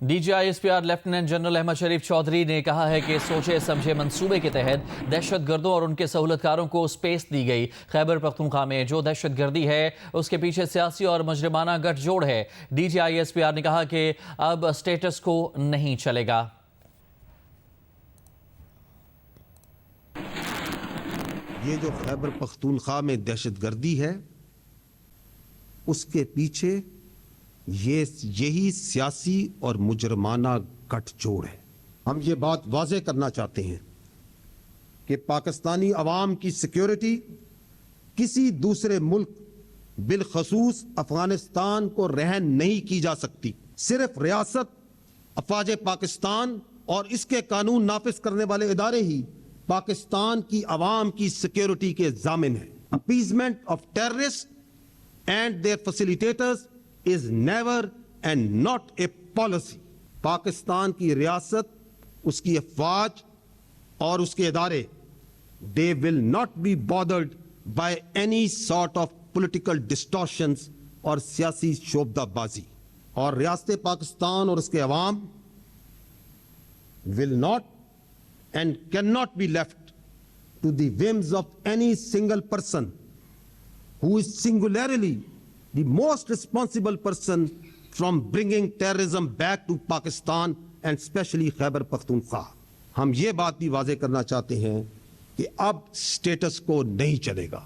DGISPR lieutenant general Ahmad शरीफ चौधरी ने कहा है कि सोचे समझे मंसूबे के तहत दहशतगर्दों और उनके सहूलतकारों को स्पेस दी गई। खैबर पख्तूनख्वा में जो दहशतगर्दी है उसके पीछे सियासी और मुजरिमाना गठजोड़ है। DGISPR ने कहा कि अब स्टेटस को नहीं चलेगा। ये जो खैबर पख्तूनख्वा में दहशतगर्दी है उसके पीछे यही सियासी और मुजरमाना गठजोड़ है। हम ये बात वाज़ेह करना चाहते हैं कि पाकिस्तानी अवाम की सिक्योरिटी किसी दूसरे मुल्क बिलखसूस अफगानिस्तान को रहन नहीं की जा सकती। सिर्फ रियासत, अफवाज पाकिस्तान और इसके कानून नाफिज करने वाले इदारे ही पाकिस्तान की अवाम की सिक्योरिटी के जामिन है। Appeasement of terrorist and their facilitators is never and not a policy. Pakistan की रियासत, उसकी अफवाज और उसके इदारे they will not be bothered by any sort of political distortions और सियासी शोबदाबाजी। और रियासत पाकिस्तान और उसके अवाम will not and cannot be left to the whims of any single person who is singularly the most responsible person from bringing terrorism back to Pakistan and especially Khyber Pakhtunkhwa। हम ये बात भी वाज़ेह करना चाहते हैं कि अब स्टेटस को नहीं चलेगा।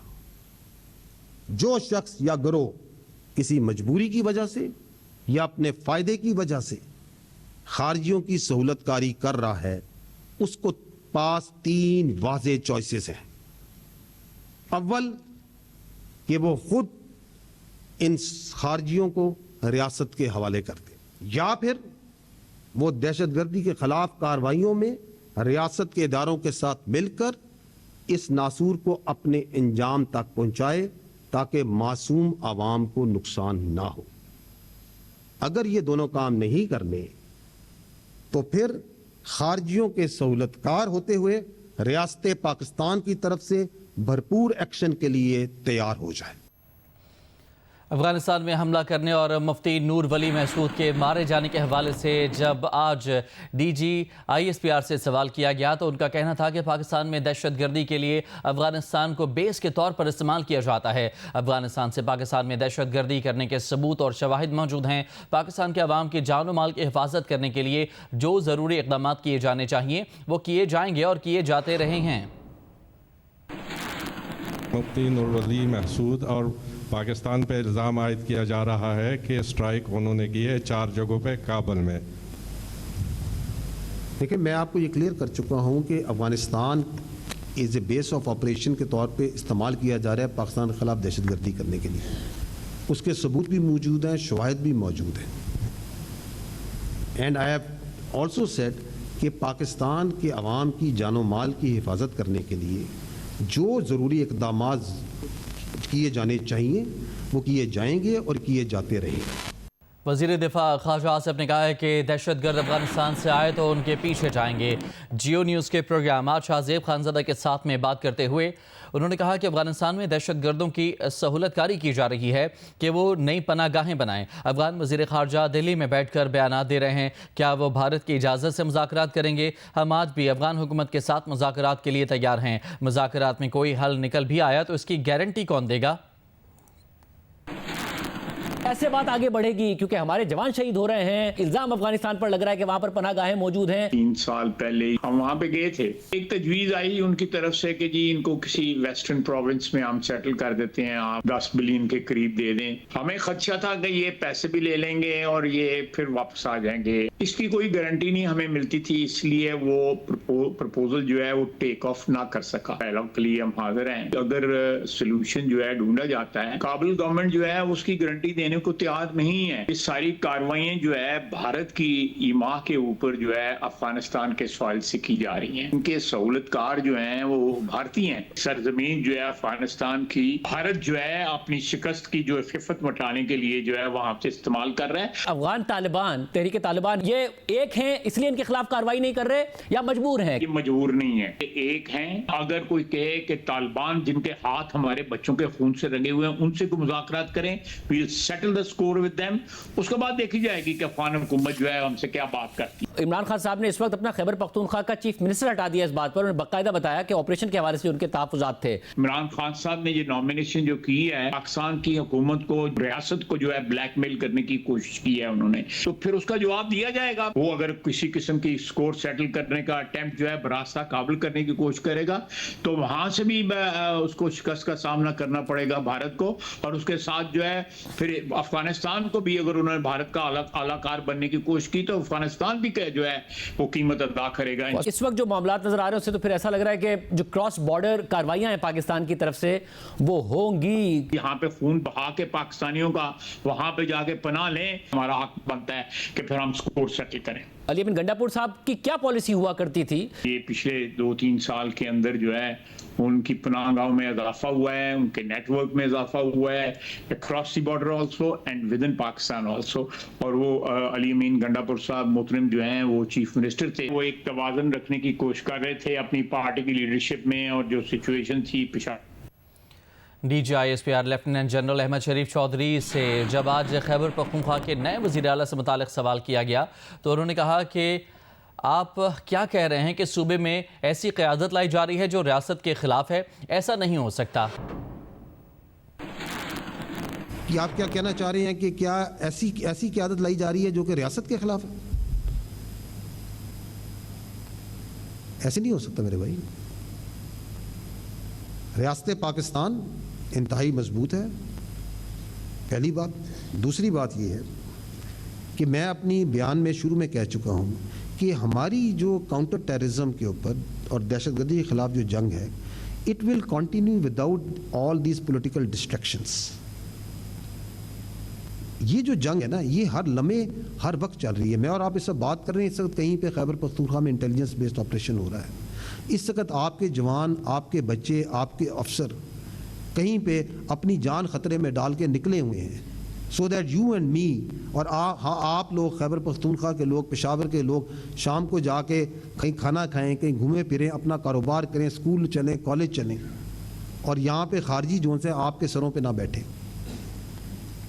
जो शख्स या गिरोह किसी मजबूरी की वजह से या अपने फायदे की वजह से खारजियों की सहूलतकारी कर रहा है उसको पास 3 वाज़ेह चॉइसेस हैं। अव्वल कि वो खुद इन खारजियों को रियासत के हवाले कर दे, या फिर वो दहशतगर्दी के खिलाफ कार्रवाइयों में रियासत के इदारों के साथ मिलकर इस नासूर को अपने अंजाम तक पहुंचाए ताकि मासूम आवाम को नुकसान ना हो। अगर ये दोनों काम नहीं करने तो फिर खारजियों के सहूलतकार होते हुए रियासत पाकिस्तान की तरफ से भरपूर एक्शन के लिए तैयार हो जाए। अफगानिस्तान में हमला करने और मुफ्ती नूर वली महसूद के मारे जाने के हवाले से जब आज DGISPR से सवाल किया गया तो उनका कहना था कि पाकिस्तान में दहशतगर्दी के लिए अफगानिस्तान को बेस के तौर पर इस्तेमाल किया जाता है। अफगानिस्तान से पाकिस्तान में दहशतगर्दी करने के सबूत और शवाहिद मौजूद हैं। पाकिस्तान के अवाम की जान और माल की हिफाजत करने के लिए जो ज़रूरी इक़दाम किए जाने चाहिए वो किए जाएंगे और किए जाते रहे हैं। मुफ्ती नूर वली महसूद और पाकिस्तान पे इल्ज़ाम आयद किया जा रहा है कि स्ट्राइक उन्होंने की है 4 जगहों पे काबुल में। देखिए, मैं आपको ये क्लियर कर चुका हूँ कि Afghanistan as a base of operation के तौर पे इस्तेमाल किया जा रहा है पाकिस्तान के खिलाफ दहशतगर्दी करने के लिए। उसके सबूत भी मौजूद हैं, शवाहिद भी मौजूद हैं। And I have also said कि पाकिस्तान के अवाम की जानो माल की हिफाजत करने के लिए जो ज़रूरी इक़दाम किए जाने चाहिए वो किए जाएंगे और किए जाते रहेंगे। वज़ीर दिफा ख्वाजा आसिफ ने कहा है कि दहशतगर्द अफगानिस्तान से आए तो उनके पीछे जाएंगे। जियो न्यूज़ के प्रोग्राम आज शाहजेब खानज़ादा के साथ में बात करते हुए उन्होंने कहा कि अफगानिस्तान में दहशतगर्दों की सहूलतकारी की जा रही है कि वो नई पनागाहें बनाएं। अफगान वज़ीर ख़ारजा दिल्ली में बैठकर बयानात दे रहे हैं। क्या वो भारत की इजाज़त से मुज़ाकरात करेंगे? हम आज भी अफगान हुकूमत के साथ मुज़ाकरात के लिए तैयार हैं। मुज़ाकरात में कोई हल निकल भी आया तो इसकी गारंटी कौन देगा? ऐसे बात आगे बढ़ेगी क्योंकि हमारे जवान शहीद हो रहे हैं। इल्जाम अफगानिस्तान पर लग रहा है कि वहां पर पनाहगाहें मौजूद हैं। 3 साल पहले हम वहां पे गए थे। एक तजवीज आई उनकी तरफ से कि जी इनको किसी वेस्टर्न प्रोविंस में हम सेटल कर देते हैं, आप 10 बिलियन के करीब दे दें। हमें खदशा था कि ये पैसे भी ले लेंगे और ये फिर वापस आ जाएंगे। इसकी कोई गारंटी नहीं हमें मिलती थी, इसलिए वो प्रपोजल जो है वो टेक ऑफ ना कर सका। डायलॉग के लिए हम हाजिर हैं। अगर सोल्यूशन जो है ढूंढा जाता है, काबुल गवर्नमेंट जो है उसकी गारंटी देने को तैयार नहीं है। ये सारी कार्रवाइयां जो है भारत की ईमा के ऊपर जो है अफगानिस्तान के सॉइल से की जा रही हैं। उनके सहूलतकार जो हैं वो भारतीय हैं। सरजमीन जो है अफगानिस्तान की भारत जो है अपनी शिकस्त की जो हिफाजत मटाने के लिए जो है वहां से इस्तेमाल कर रहा है। अफगान तालिबान, तहरीक तालिबान ये एक हैं इसलिए इनके खिलाफ कार्रवाई नहीं कर रहे या मजबूर हैं? ये मजबूर नहीं है, ये एक हैं। अगर कोई कहे कि तालिबान जिनके हाथ हमारे बच्चों के खून से रंगे हुए हैं उनसे कोई मुज़ाकरात करें, we'll set settle the score with them. उसके बाद देखी जाएगी कि अफगान हुकूमत जो है हमसे क्या बात करती है. इमरान खान साहब ने इस वक्त अपना खैबर पख्तूनख्वा का चीफ मिनिस्टर हटा दिया इस बात पर, उन्होंने बाकायदा बताया कि ऑपरेशन के हवाले से उनके तहफ्फुज़ात थे. इमरान खान साहब ने ये नॉमिनेशन जो की है, पाकिस्तान की हुकूमत को, रियासत को जो है ब्लैकमेल करने की कोशिश की है उन्होंने, तो फिर उसका जवाब दिया जाएगा. वो अगर किसी किस्म की स्कोर सेटल करने का अटेम्प्ट जो है बरास्ता काबुल करने की कोशिश करेगा तो वहां से भी उसको शिकस्त का सामना करना पड़ेगा भारत को, और उसके साथ जो है फिर अफगानिस्तान को भी अगर उन्होंने भारत का आलाकार बनने की कोशिश की तो अफगानिस्तान भी जो है वो कीमत अदा करेगा. इस वक्त जो मामलात नजर आ रहे हैं उससे तो फिर ऐसा लग रहा है कि जो क्रॉस बॉर्डर कार्रवाइयां हैं पाकिस्तान की तरफ से वो होंगी. यहाँ पे खून बहा के पाकिस्तानियों का वहां पे जाके पनाह लें, हमारा हक बनता है कि फिर हम स्कोर सेटल करें. अली अमीन गंडापुर साहब की क्या पॉलिसी हुआ करती थी? ये पिछले 2-3 साल के अंदर जो है उनकी पनाहगाहों में इजाफा हुआ है, उनके नेटवर्क में इजाफा हुआ है, across the border also and with in Pakistan also. और वो अली अमीन गंडापुर साहब मोहतरम जो हैं वो चीफ मिनिस्टर थे, वो एक तवाज़ुन रखने की कोशिश कर रहे थे अपनी पार्टी की लीडरशिप में, और जो सिचुएशन थी पिछा DGISPR लेफ्टिनेंट जनरल अहमद शरीफ चौधरी से जब आज खैबर पख्तूनख्वा के नए वज़ीर आला से मुतालिक सवाल किया गया तो उन्होंने कहा कि आप क्या कह रहे हैं कि सूबे में ऐसी क़यादत लाई जा रही है जो रियासत के ख़िलाफ़ है, ऐसा नहीं हो सकता. कि आप क्या कहना चाह रहे हैं कि क्या ऐसी क़यादत लाई जा रही है जो कि रियासत के खिलाफ है? ऐसे नहीं हो सकता मेरे भाई. रियासत पाकिस्तान इंतहाई मजबूत है, पहली बात. दूसरी बात यह है कि मैं अपनी बयान में शुरू में कह चुका हूँ कि हमारी जो काउंटर टेररिज्म के ऊपर और दहशतगर्दी के ख़िलाफ़ जो जंग है, it will continue without all these political distractions. ये जो जंग है ना, ये हर लम्हे हर वक्त चल रही है. मैं और आप इससे बात कर रहे हैं, इस वक्त कहीं पे खैबर पख्तूनख्वा में इंटेलिजेंस बेस्ड ऑपरेशन हो रहा है. इस वक्त आपके जवान, आपके बच्चे, आपके अफसर कहीं पे अपनी जान ख़तरे में डाल के निकले हुए हैं, so that you and me और आप लोग, खैबर पख्तूनख्वा के लोग, पेशावर के लोग, शाम को जाके कहीं खाना खाएं, कहीं घूमें फिरें, अपना कारोबार करें, स्कूल चलें, कॉलेज चलें, और यहाँ पे खारजी जोन से आपके सरों पे ना बैठे.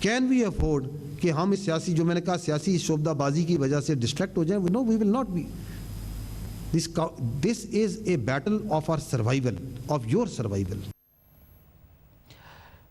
कैन वी अफोर्ड कि हम इस सियासी, जो मैंने कहा, सियासी शोबदाबाजी की वजह से डिस्ट्रैक्ट हो जाएं? No, we will not be. This is a battle of our survival, of your survival.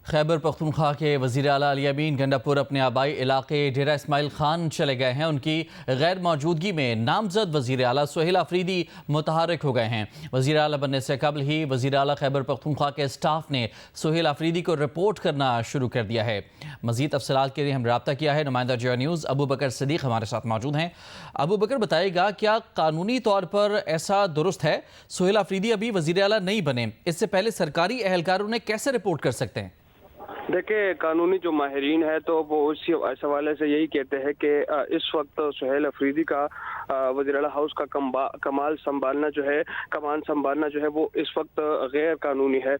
Khyber Pakhtunkhwa के वज़ीर आला अली अमीन गंडापुर अपने आबाई इलाके डेरा इस्माइल खान चले गए हैं. उनकी गैर मौजूदगी में नामजद वज़ीर आला सुहेल अफरीदी मुतहर्रिक हो गए हैं. वज़ीर आला बनने से कबल ही वज़ीर आला खैबर पख्तूनख्वा के स्टाफ ने सुहेल अफरीदी को रिपोर्ट करना शुरू कर दिया है. मज़ीद तफसीलात के लिए हम रब्ता किया है. नुमाइंदा जियो न्यूज़ अबू बकर सदीक हमारे साथ मौजूद हैं. अबू बकर, बताइएगा क्या कानूनी तौर पर ऐसा दुरुस्त है सुहेल अफरीदी अभी वज़ीर आला नहीं बने, इससे पहले सरकारी एहलकार उन्हें कैसे रिपोर्ट कर सकते हैं? देखिए, कानूनी जो माहिरीन है तो वो इस हवाले से यही कहते हैं कि इस वक्त सुहेल अफरीदी का वज़ीर आला हाउस का कमान संभालना जो है वो इस वक्त गैर कानूनी है.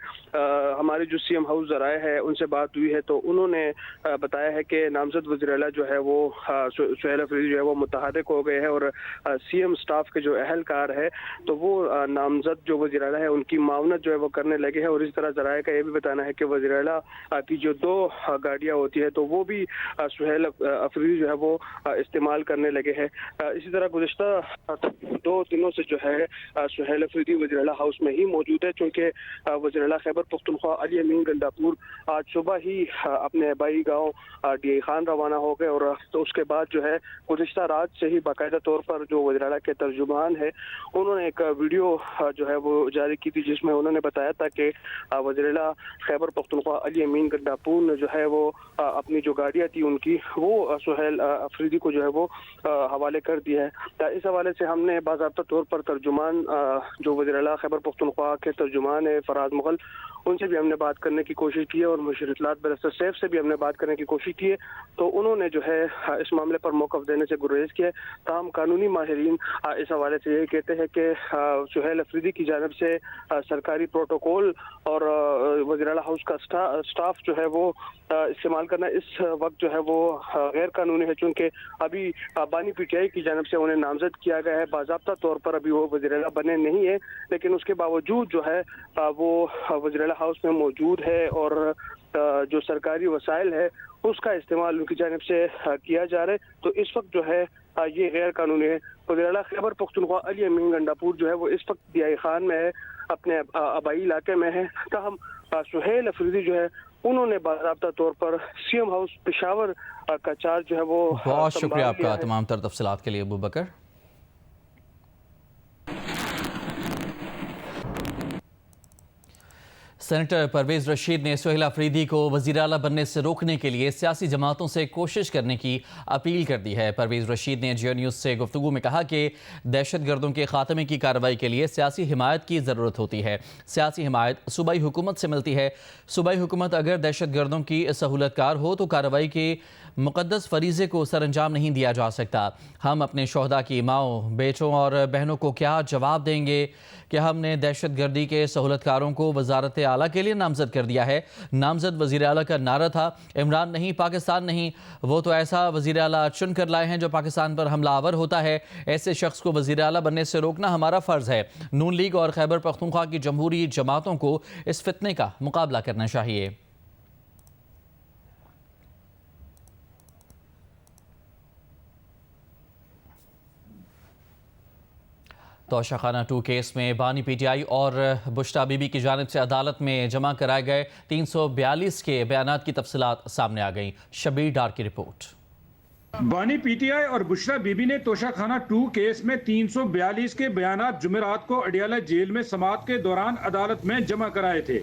हमारी जो CM हाउस ज़राए है उनसे बात हुई है तो उन्होंने बताया है कि नामजद वज़ीर आला जो है वो सुहेल अफरीदी जो है वो मुतहर्रिक हो गए हैं, और CM स्टाफ के जो अहलकार है तो वो नामजद जो वज़ीर आला है उनकी मावनत जो है वो करने लगे हैं. और इस तरह ज़राए का ये भी बताना है कि वज़ीर आला की जो 2 गाड़ियाँ होती है तो वो भी सुहेल अफरीदी जो है वो इस्तेमाल करने लगे हैं. इसी तरह गुज़िश्ता 2 दिनों से जो है सुहेल अफरीदी वज़ीर आला हाउस में ही मौजूद है, चूँकि वज़ीर आला खैबर पख्तूनख्वा अली अमीन गंडापुर आज सुबह ही अपने आबाई गाँव DI खान रवाना हो गए. और तो उसके बाद जो है गुज़िश्ता रात से ही बाकायदा तौर पर जो वज़ीर आला के तर्जुमान है उन्होंने एक वीडियो जो है वो जारी की थी, जिसमें उन्होंने बताया था कि वज़ीर आला खैबर पख्तूनख्वा अली अमीन गंडापुर ने जो है वो अपनी जो गाड़ियाँ थी उनकी वो सुहेल अफरीदी को जो है वो हवाले कर दिया है. इस हवाले से हमने बाज़ाब्ता तौर पर तर्जुमान जो वज़ीर आला खैबर पख्तूनख्वा के तर्जुमान है फराज मुगल, उनसे भी हमने बात करने की कोशिश की है, और मुशीर इत्तलात बैरिस्टर सैफ से भी हमने बात करने की कोशिश की है. तो उन्होंने जो है इस मामले पर मौक़िफ़ देने से गुरेज किया है. तमाम कानूनी माहिरीन इस हवाले से ये कहते हैं कि सुहेल अफरीदी की जानिब से सरकारी प्रोटोकॉल और वज़ीर आला हाउस का स्टाफ जो है वो इस्तेमाल करना इस वक्त जो है वो गैर कानूनी है, चूँकि अभी बानी PTI की जानिब से उन्हें नामजद किया गया है. बाज़ाब्ता तौर पर अभी वो वज़ीर आला बने नहीं है, लेकिन उसके बावजूद जो है वो वज़ीर आला हाउस में मौजूद है. और جو سرکاری وسائل ہے اس کا استعمال ان کی جانب سے کیا جا رہا ہے، تو اس وقت جو ہے یہ غیر قانونی ہے۔ وزیر اعلیٰ خیبر پختونخوا علی امین گنڈاپور جو ہے وہ اس وقت ضیاء خان میں ہے، اپنے آبائی علاقے میں ہے، تاہم سہیل افریدی جو ہے انہوں نے باضابطہ طور پر سی ایم ہاؤس پشاور کا چارج جو ہے وہ بہت شکریہ آپ سنبھال لیا کا ہے۔ تمام تر تفصیلات کے لیے ابو بکر۔ سینیٹر پرویز رشید نے سہیل افریدی کو وزیر اعلیٰ بننے سے روکنے کے لیے سیاسی جماعتوں سے کوشش کرنے کی اپیل کر دی ہے۔ پرویز رشید نے جیو نیوز سے گفتگو میں کہا کہ دہشت گردوں کے خاتمے کی کارروائی کے لیے سیاسی حمایت کی ضرورت ہوتی ہے۔ سیاسی حمایت صوبائی حکومت سے ملتی ہے۔ صوبائی حکومت اگر دہشت گردوں کی سہولت کار ہو تو کارروائی کے مقدس فریضے کو سر انجام نہیں دیا جا سکتا۔ ہم اپنے شہداء کی ماؤں، بیٹوں اور بہنوں کو کیا جواب دیں گے کہ ہم نے دہشت گردی کے سہولت کاروں کو وزارت اعلیٰ کے لیے نامزد کر دیا ہے۔ نامزد وزیر اعلیٰ کا نعرہ تھا، عمران نہیں پاکستان نہیں۔ وہ تو ایسا وزیر اعلیٰ چن کر لائے ہیں جو پاکستان پر حملہ آور ہوتا ہے۔ ایسے شخص کو وزیر اعلیٰ بننے سے روکنا ہمارا فرض ہے۔ نون لیگ اور خیبر پختونخوا کی جمہوری جماعتوں کو اس فتنے کا مقابلہ کرنا چاہیے۔ توشہ خانہ 2 کیس میں بانی پی ٹی آئی اور بشرا بی بی کی جانب سے عدالت میں جمع کرائے گئے 342 کے بیانات کی تفصیلات سامنے آ گئیں۔ شبیر ڈار کی رپورٹ۔ بانی پی ٹی آئی اور بشرا بی بی نے توشہ خانہ 2 کیس میں 342 کے بیانات جمعرات کو اڈیالہ جیل میں سماعت کے دوران عدالت میں جمع کرائے تھے۔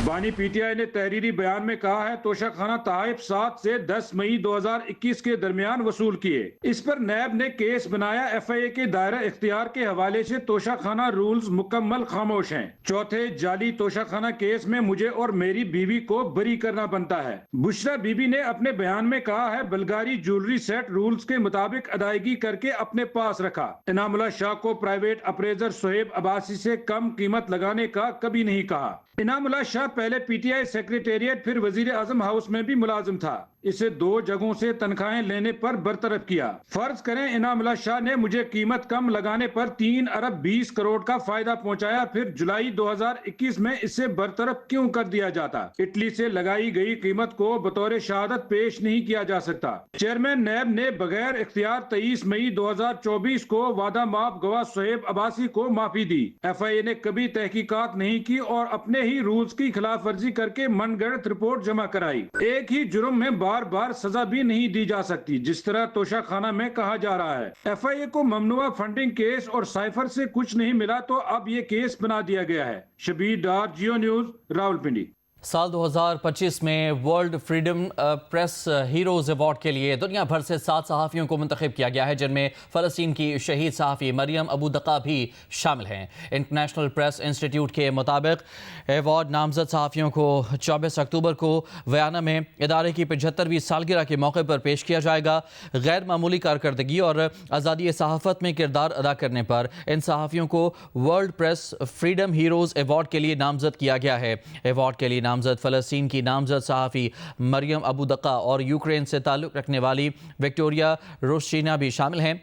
بانی پی ٹی آئی نے تحریری بیان میں کہا ہے توشہ خانہ تحائف 7 سے 10 مئی 2021 کے درمیان وصول کیے۔ اس پر نیب نے کیس بنایا۔ ایف آئی اے کے دائرہ اختیار کے حوالے سے توشہ خانہ رولز مکمل خاموش ہیں۔ چوتھے جعلی توشہ خانہ کیس میں مجھے اور میری بیوی کو بری کرنا بنتا ہے۔ بشرا بی بی نے اپنے بیان میں کہا ہے بلغاری جولری سیٹ رولز کے مطابق ادائیگی کر کے اپنے پاس رکھا۔ انعام اللہ شاہ کو پرائیویٹ اپریزر سہیب عباسی سے کم قیمت لگانے کا کبھی نہیں کہا۔ انعام اللہ شاہ پہلے پی ٹی آئی سیکریٹریٹ پھر وزیر اعظم ہاؤس میں بھی ملازم تھا۔ اسے 2 جگہوں سے تنخواہیں لینے پر برطرف کیا۔ فرض کریں انعام اللہ شاہ نے مجھے قیمت کم لگانے پر 3 ارب 20 کروڑ کا فائدہ پہنچایا، پھر جولائی 2021 میں اسے برطرف کیوں کر دیا جاتا؟ اٹلی سے لگائی گئی قیمت کو بطور شہادت پیش نہیں کیا جا سکتا۔ چیئرمین نیب نے بغیر اختیار 23 مئی 2024 کو وعدہ ماف گواہ سہیب عباسی کو معافی دی۔ ایف آئی اے نے کبھی تحقیقات نہیں کی اور اپنے ہی رولز کی خلاف ورزی کر کے من گھڑت رپورٹ جمع کرائی۔ ایک ہی جرم میں بار بار سزا بھی نہیں دی جا سکتی، جس طرح توشہ خانہ میں کہا جا رہا ہے۔ ایف آئی اے کو ممنوعہ فنڈنگ کیس اور سائفر سے کچھ نہیں ملا تو اب یہ کیس بنا دیا گیا ہے۔ شبیر ڈار، جیو نیوز، راولپنڈی۔ سال 2025 میں world freedom press heroes award کے لیے دنیا بھر سے 7 صحافیوں کو منتخب کیا گیا ہے، جن میں فلسطین کی شہید صحافی مریم ابو دقا بھی شامل ہیں۔ انٹرنیشنل پریس انسٹیٹیوٹ کے مطابق ایوارڈ نامزد صحافیوں کو 24 اکتوبر کو ویانا میں ادارے کی 75ویں سالگرہ کے موقع پر پیش کیا جائے گا۔ غیر معمولی کارکردگی اور آزادی صحافت میں کردار ادا کرنے پر ان صحافیوں کو world press freedom heroes award کے لیے نامزد کیا گیا ہے۔ ایوارڈ کے لیے نامزد فلسطین کی نامزد صحافی مریم ابو دقا اور یوکرین سے تعلق رکھنے والی وکٹوریا روشچینا بھی شامل ہیں،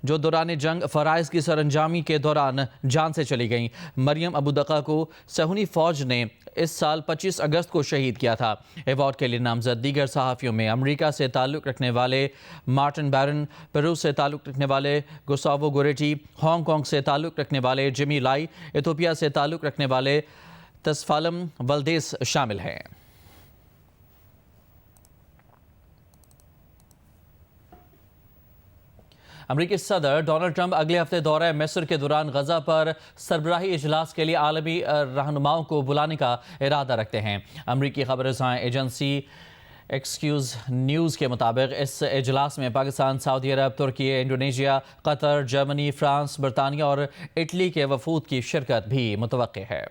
جو دوران جنگ فرائض کی سر انجامی کے دوران جان سے چلی گئیں۔ مریم ابو دقا کو صہیونی فوج نے اس سال 25 اگست کو شہید کیا تھا۔ ایوارڈ کے لیے نامزد دیگر صحافیوں میں امریکہ سے تعلق رکھنے والے مارٹن بیرن، پیرو سے تعلق رکھنے والے گوساوو گوریٹی، ہانگ کانگ سے تعلق رکھنے والے جیمی لائی، ایتھوپیا سے تعلق رکھنے والے تسفالم ولدیس شامل ہیں۔ امریکی صدر ڈونلڈ ٹرمپ اگلے ہفتے دورہ مصر کے دوران غزہ پر سربراہی اجلاس کے لیے عالمی رہنماؤں کو بلانے کا ارادہ رکھتے ہیں۔ امریکی خبر رساں ایجنسی ایکسکیوز نیوز کے مطابق اس اجلاس میں پاکستان، سعودی عرب، ترکی، انڈونیشیا، قطر، جرمنی، فرانس، برطانیہ اور اٹلی کے وفود کی شرکت بھی متوقع ہے۔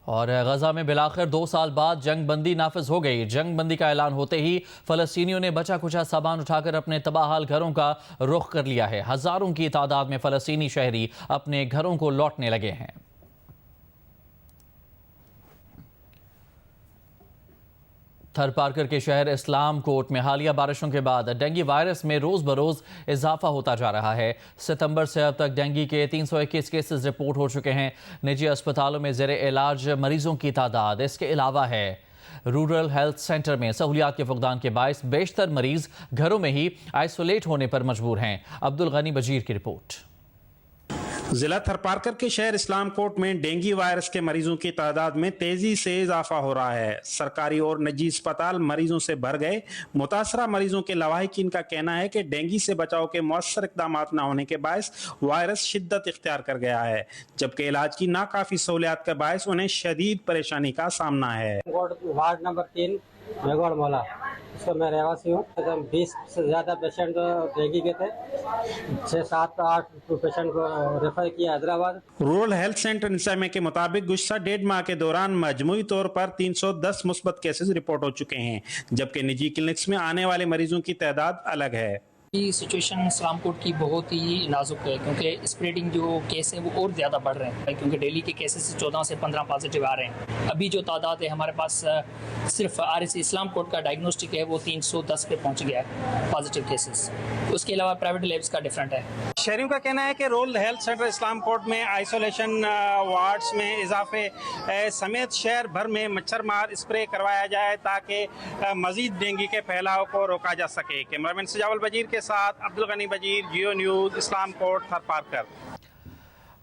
اور غزہ میں بالآخر 2 سال بعد جنگ بندی نافذ ہو گئی۔ جنگ بندی کا اعلان ہوتے ہی فلسطینیوں نے بچا کچا سامان اٹھا کر اپنے تباہ حال گھروں کا رخ کر لیا ہے۔ ہزاروں کی تعداد میں فلسطینی شہری اپنے گھروں کو لوٹنے لگے ہیں۔ تھر پارکر کے شہر اسلام کوٹ میں حالیہ بارشوں کے بعد ڈینگی وائرس میں روز بروز اضافہ ہوتا جا رہا ہے۔ ستمبر سے اب تک ڈینگی کے 321 کیسز رپورٹ ہو چکے ہیں۔ نجی اسپتالوں میں زیر علاج مریضوں کی تعداد اس کے علاوہ ہے۔ رورل ہیلتھ سینٹر میں سہولیات کے فقدان کے باعث بیشتر مریض گھروں میں ہی آئسولیٹ ہونے پر مجبور ہیں۔ عبدالغنی بجیر کی رپورٹ۔ ضلع تھر پارکر کے شہر اسلام کوٹ میں ڈینگی وائرس کے مریضوں کی تعداد میں تیزی سے اضافہ ہو رہا ہے۔ سرکاری اور نجی اسپتال مریضوں سے بھر گئے۔ متاثرہ مریضوں کے لواحقین کا کہنا ہے کہ ڈینگی سے بچاؤ کے مؤثر اقدامات نہ ہونے کے باعث وائرس شدت اختیار کر گیا ہے، جبکہ علاج کی ناکافی سہولیات کے باعث انہیں شدید پریشانی کا سامنا ہے۔ وارڈ نمبر 3 میگوڑ مولا، اس کا میں رہواسی ہوں۔ 20 سے زیادہ پیشنٹ ڈینگی کے تھے، 6، 7، 8 پیشنٹ کو ریفر کیا حیدرآباد۔ رورل ہیلتھ سینٹر انسیمے کے مطابق گزشتہ 1.5 ماہ کے دوران مجموعی طور پر 310 مثبت کیسز رپورٹ ہو چکے ہیں، جبکہ نجی کلینکس میں آنے والے مریضوں کی تعداد الگ ہے۔ سچویشن اسلام کوٹ کی بہت ہی نازک ہے، کیونکہ اسپریڈنگ جو کیس ہیں وہ اور زیادہ بڑھ رہے ہیں، کیونکہ ڈیلی کے کیسز 14 سے 15 پازیٹیو آ رہے ہیں۔ ابھی جو تعداد ہے ہمارے پاس صرف RSC اسلام کوٹ کا ڈائگنوسٹک ہے وہ 310 پہ پہنچ گیا ہے پازیٹیو کیسز۔ اس کے علاوہ پرائیویٹ لیبس کا ڈفرینٹ ہے۔ شہریوں کا کہنا ہے کہ رورل ہیلتھ سینٹر اسلام کوٹ میں آئسولیشن وارڈز میں اضافے سمیت شہر بھر میں مچھر مار اسپرے کروایا جائے تاکہ مزید ڈینگی کے پھیلاؤ کو روکا جا سکے۔ کیمرامین سجاول بجیر کے ساتھ عبدالغنی بجیر، جیو نیوز، اسلام کوٹ، تھر پارکر۔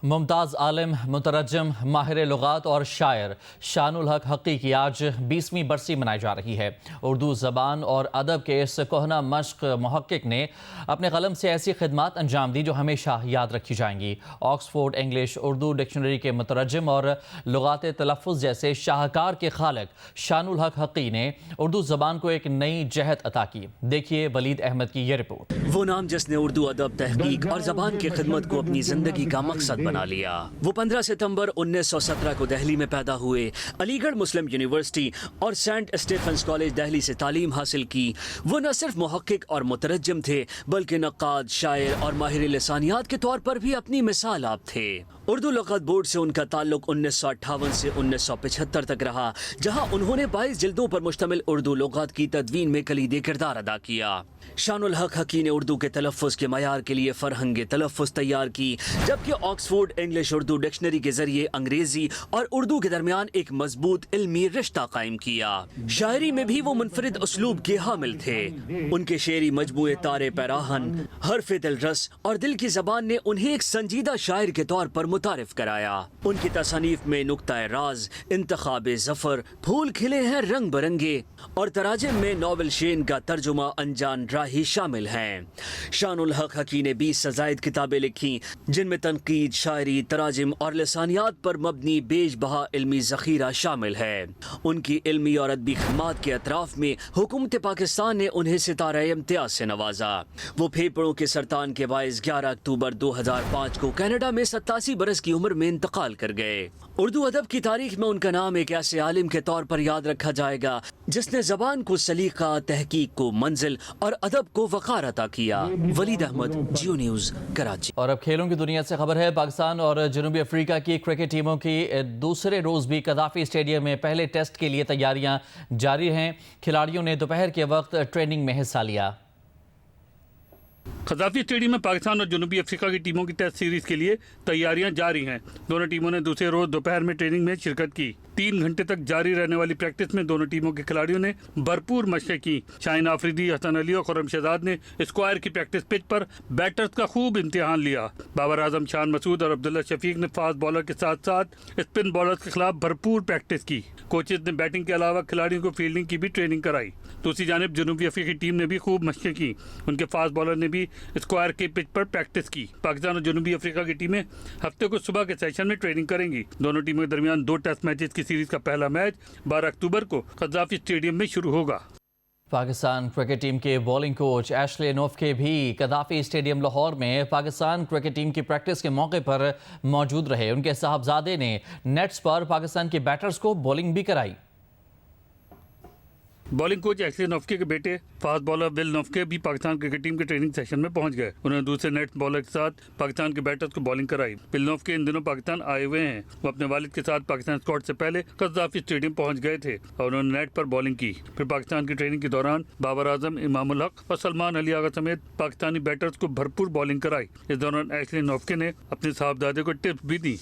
ممتاز عالم، مترجم، ماہر لغات اور شاعر شان الحق حقی کی آج 20ویں برسی منائی جا رہی ہے۔ اردو زبان اور ادب کے اس کہنہ مشق محقق نے اپنے قلم سے ایسی خدمات انجام دی جو ہمیشہ یاد رکھی جائیں گی۔ آکسفورڈ انگلش اردو ڈکشنری کے مترجم اور لغات تلفظ جیسے شاہکار کے خالق شان الحق حقی نے اردو زبان کو ایک نئی جہت عطا کی۔ دیکھیے ولید احمد کی یہ رپورٹ۔ وہ نام جس نے اردو ادب، تحقیق اور زبان کی خدمت کو اپنی زندگی کا مقصد بنا لیا۔ وہ 15 ستمبر 1917 کو دہلی میں پیدا ہوئے، علی گڑھ مسلم یونیورسٹی اور سینٹ اسٹیفنز کالج دہلی سے تعلیم حاصل کی۔ وہ نہ صرف محقق اور مترجم تھے بلکہ نقاد، شاعر اور ماہر لسانیات کے طور پر بھی اپنی مثال آپ تھے۔ اردو لغت بورڈ سے ان کا تعلق 1958 سے 1975 تک رہا، جہاں انہوں نے 22 جلدوں پر مشتمل اردو لغات کی تدوین میں کلیدی کردار ادا کیا۔ شان الحق حقی نے اردو کے تلفظ کے معیار کے لیے فرہنگ تلفظ تیار کی، جبکہ آکسفورڈ انگلش اردو ڈکشنری کے ذریعے انگریزی اور اردو کے درمیان ایک مضبوط علمی رشتہ قائم کیا۔ شاعری میں بھی وہ منفرد اسلوب کے حامل تھے۔ ان کے شعری مجموعے تارے پیراہن، حرف دل رس اور دل کی زبان نے انہیں ایک سنجیدہ شاعر کے طور پر متعارف کرایا۔ ان کی تصانیف میں نقطہ راز، انتخاب ظفر، پھول کھلے ہیں رنگ برنگے اور تراجم میں ناول شین کا ترجمہ انجان راہی شامل ہیں۔ شان الحق حقی نے 20 سے زائد کتابیں لکھی، جن میں تنقید، شاعری، تراجم اور لسانیات پر مبنی بیش بہا علمی ذخیرہ شامل ہے۔ ان کی علمی اور ادبی خدمات کے اطراف میں حکومت پاکستان نے انہیں ستارہ امتیاز سے نوازا۔ وہ پھیپھڑوں کے سرطان کے باعث 11 اکتوبر 2005 کو کینیڈا میں 87 برس کی عمر میں انتقال کر گئے۔ اردو ادب کی تاریخ میں ان کا نام ایک ایسے عالم کے طور پر یاد رکھا جائے گا جس نے زبان کو سلیقہ، تحقیق کو منزل اور ادب کو وقار عطا کیا۔ ولید احمد، جیو نیوز، کراچی۔ اور اب کھیلوں کی دنیا سے خبر ہے۔ پاکستان اور جنوبی افریقہ کی کرکٹ ٹیموں کی دوسرے روز بھی قذافی اسٹیڈیم میں پہلے ٹیسٹ کے لیے تیاریاں جاری ہیں۔ کھلاڑیوں نے دوپہر کے وقت ٹریننگ میں حصہ لیا۔ قذافی اسٹیڈیم میں پاکستان اور جنوبی افریقہ کی ٹیموں کی ٹیسٹ سیریز کے لیے تیاریاں جاری ہیں۔ دونوں ٹیموں نے دوسرے روز دوپہر میں ٹریننگ میں شرکت کی۔ 3 گھنٹے تک جاری رہنے والی پریکٹس میں دونوں ٹیموں کے کھلاڑیوں نے بھرپور مشقیں کی۔ شاہین آفریدی، حسن علی اور خرم شہزاد نے اسکوائر کی پریکٹس پچ پر بیٹرز کا خوب امتحان لیا۔ بابر اعظم، شان مسعود اور عبداللہ شفیق نے فاسٹ بالر کے ساتھ ساتھ اسپن بالرز کے خلاف بھرپور پریکٹس کی۔ کوچز نے بیٹنگ کے علاوہ کھلاڑیوں کو فیلڈنگ کی بھی ٹریننگ کرائی۔ دوسری جانب جنوبی افریقی ٹیم نے بھی خوب مشقیں کی۔ ان کے فاسٹ بالر نے بھی اسکوائر کے پچ پر پریکٹس کی۔ پاکستان اور جنوبی افریقہ کی ٹیمیں ہفتے کو صبح کے سیشن میں ٹریننگ کریں گی۔ دونوں ٹیموں کے درمیان 2 ٹیسٹ میچز کی سیریز کا پہلا میچ 12 اکتوبر کو قذافی اسٹیڈیم میں شروع ہوگا۔ پاکستان کرکٹ ٹیم کے بولنگ کوچ ایشلے نوفکے بھی قذافی اسٹیڈیم لاہور میں پاکستان کرکٹ ٹیم کی پریکٹس کے موقع پر موجود رہے۔ ان کے صاحبزادے نے نیٹس پر پاکستان کے بیٹرز کو بولنگ بھی کرائی۔ बॉलिंग कोच एक्सले नोफ्के के बेटे फास्ट बॉलर विल नोफ्के भी पाकिस्तान क्रिकेट टीम के ट्रेनिंग सेशन में पहुंच गए। उन्होंने दूसरे नेट बॉलर के साथ पाकिस्तान के बैटर्स को बॉलिंग कराई। विल नोफ्के इन दिनों पाकिस्तान आए हुए हैं। वो अपने वालिद के साथ पाकिस्तान स्क्वाड से पहले कज़ाफी स्टेडियम पहुंच गए थे और उन्होंने नेट पर बॉलिंग की। फिर पाकिस्तान की ट्रेनिंग के दौरान बाबर आजम, इमामुल हक और सलमान अली आगा समेत पाकिस्तानी बैटर्स को भरपूर बॉलिंग कराई। इस दौरान एक्सले नोफ्के ने अपने साहबजादे को टिप्स भी दी।